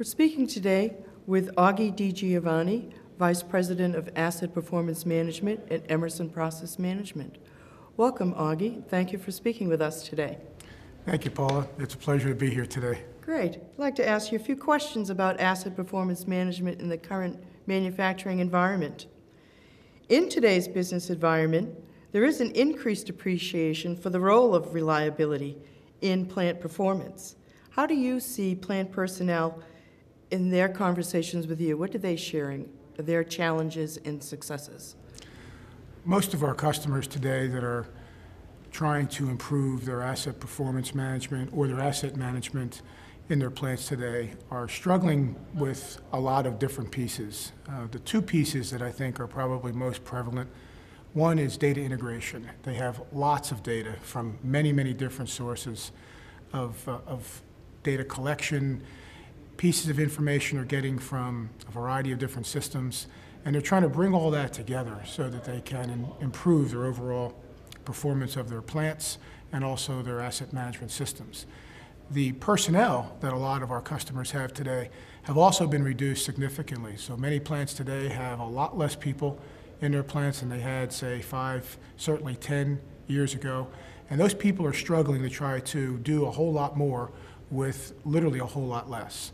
We're speaking today with Augie DiGiovanni, Vice President of Asset Performance Management at Emerson Process Management. Welcome, Augie. Thank you for speaking with us today. Thank you, Paula. It's a pleasure to be here today. Great. I'd like to ask you a few questions about asset performance management in the current manufacturing environment. In today's business environment, there is an increased appreciation for the role of reliability in plant performance. How do you see plant personnel in their conversations with you? What are they sharing, their challenges and successes? Most of our customers today that are trying to improve their asset performance management or their asset management in their plants today are struggling with a lot of different pieces. The two pieces that I think are probably most prevalent, one is data integration. They have lots of data from many, many different sources of data collection. Pieces of information are getting from a variety of different systems, and they're trying to bring all that together so that they can improve their overall performance of their plants and also their asset management systems. The personnel that a lot of our customers have today have also been reduced significantly. So many plants today have a lot less people in their plants than they had, say, 5, certainly 10 years ago. And those people are struggling to try to do a whole lot more with literally a whole lot less.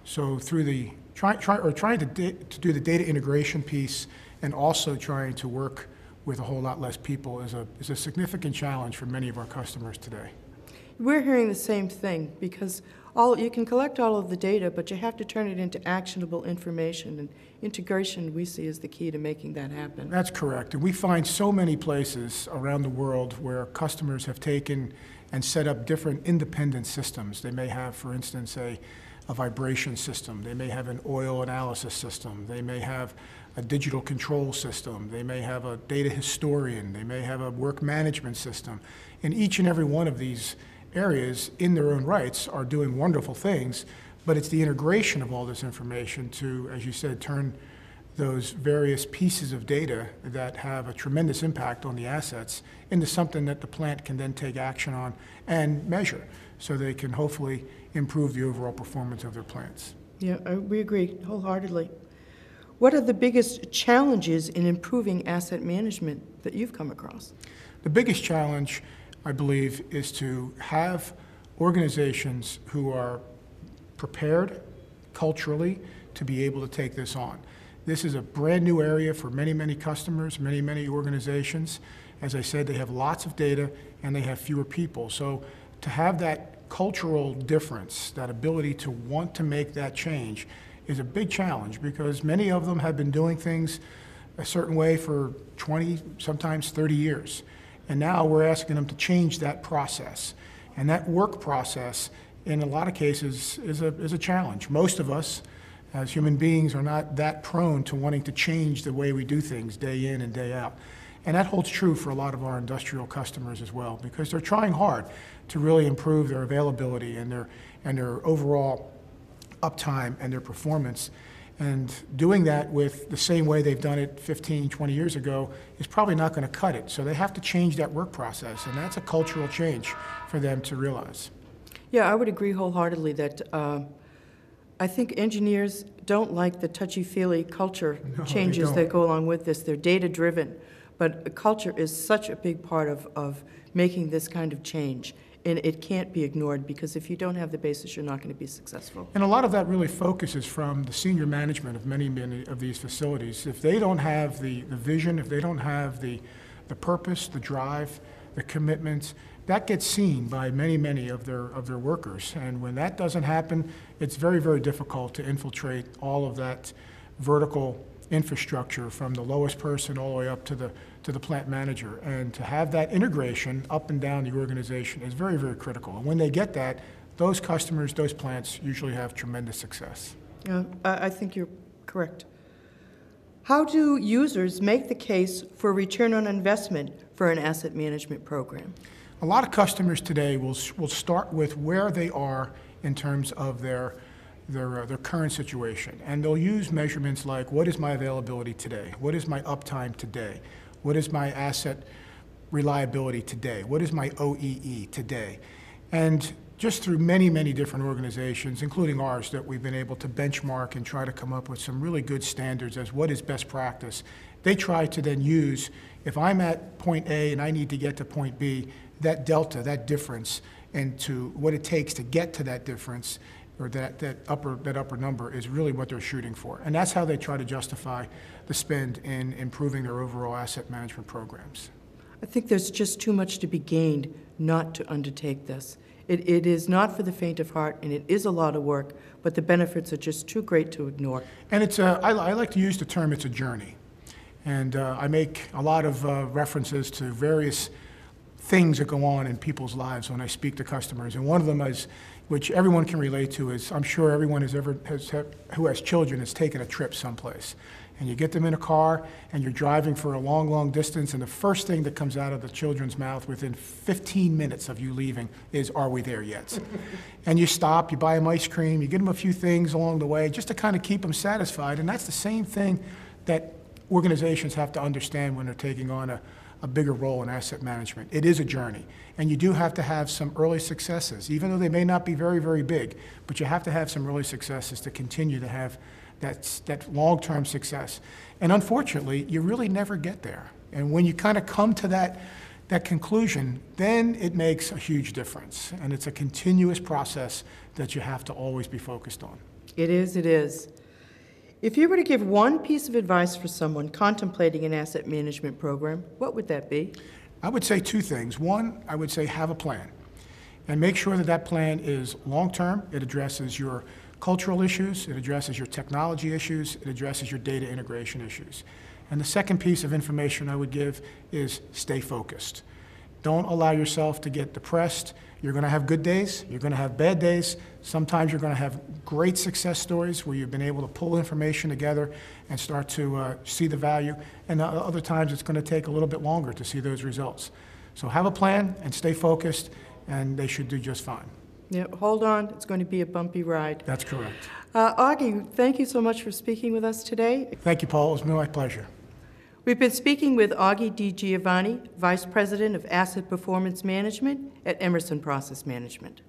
So through the trying to do the data integration piece and also trying to work with a whole lot less people is a significant challenge for many of our customers today. We're hearing the same thing because you can collect all of the data, but you have to turn it into actionable information, and integration we see is the key to making that happen. That's correct. And we find so many places around the world where customers have taken and set up different independent systems. They may have, for instance, a vibration system. They may have an oil analysis system. They may have a digital control system. They may have a data historian. They may have a work management system. And each and every one of these areas in their own rights are doing wonderful things, but it's the integration of all this information to, as you said, turn those various pieces of data that have a tremendous impact on the assets into something that the plant can then take action on and measure so they can hopefully improve the overall performance of their plants. Yeah, we agree wholeheartedly. What are the biggest challenges in improving asset management that you've come across? The biggest challenge, I believe, is to have organizations who are prepared culturally to be able to take this on. This is a brand new area for many, many customers, many, many organizations. As I said, they have lots of data and they have fewer people. So to have that cultural difference, that ability to want to make that change is a big challenge because many of them have been doing things a certain way for 20, sometimes 30 years. And now we're asking them to change that process. And that work process, in a lot of cases, is a challenge. Most of us, as human beings, are not that prone to wanting to change the way we do things day in and day out. And that holds true for a lot of our industrial customers as well, because they're trying hard to really improve their availability and their overall uptime and their performance. And doing that with the same way they've done it 15, 20 years ago is probably not going to cut it. So they have to change that work process, and that's a cultural change for them to realize. Yeah, I would agree wholeheartedly that I think engineers don't like the touchy-feely culture changes that go along with this. They're data-driven, but culture is such a big part of making this kind of change. And it can't be ignored because if you don't have the basis, you're not going to be successful. And a lot of that really focuses from the senior management of many of these facilities. If they don't have the vision, if they don't have the purpose, the drive, the commitment, that gets seen by many, many of their workers. And when that doesn't happen, it's very, very difficult to infiltrate all of that vertical infrastructure from the lowest person all the way up to the plant manager. And to have that integration up and down the organization is very, very critical. And when they get that, those customers, those plants usually have tremendous success. Yeah, I think you're correct. How do users make the case for return on investment for an asset management program? A lot of customers today will start with where they are in terms of their current situation. And they'll use measurements like, what is my availability today? What is my uptime today? What is my asset reliability today? What is my OEE today? And just through many, many different organizations, including ours, that we've been able to benchmark and try to come up with some really good standards as what is best practice. They try to then use, if I'm at point A and I need to get to point B, that delta, that difference, and to what it takes to get to that difference, or that upper number, is really what they're shooting for. And that's how they try to justify the spend in improving their overall asset management programs. I think there's just too much to be gained not to undertake this. It is not for the faint of heart, and it is a lot of work, but the benefits are just too great to ignore. And I like to use the term, it's a journey. And I make a lot of references to various things that go on in people's lives when I speak to customers. And one of them is, which everyone can relate to, is I'm sure everyone who has children has taken a trip someplace. And you get them in a car, and you're driving for a long, long distance, and the first thing that comes out of the children's mouth within 15 minutes of you leaving is, "Are we there yet?" And you stop, you buy them ice cream, you get them a few things along the way, just to kind of keep them satisfied. And that's the same thing that organizations have to understand when they're taking on a bigger role in asset management. It is a journey, and you do have to have some early successes, even though they may not be very, very big, but you have to have some early successes to continue to have that long-term success. And unfortunately, you really never get there. And when you kind of come to that conclusion, then it makes a huge difference. And it's a continuous process that you have to always be focused on. It is, it is. If you were to give one piece of advice for someone contemplating an asset management program, what would that be? I would say two things. One, I would say have a plan. And make sure that that plan is long-term. It addresses your cultural issues, it addresses your technology issues, it addresses your data integration issues. And the second piece of information I would give is stay focused. Don't allow yourself to get depressed. You're going to have good days, you're going to have bad days. Sometimes you're going to have great success stories where you've been able to pull information together and start to see the value. And other times it's going to take a little bit longer to see those results. So have a plan and stay focused, and they should do just fine. Yeah, hold on, it's going to be a bumpy ride. That's correct. Augie, thank you so much for speaking with us today. Thank you, Paula. It was my pleasure. We've been speaking with Augie DiGiovanni, Vice President of Asset Performance Management at Emerson Process Management.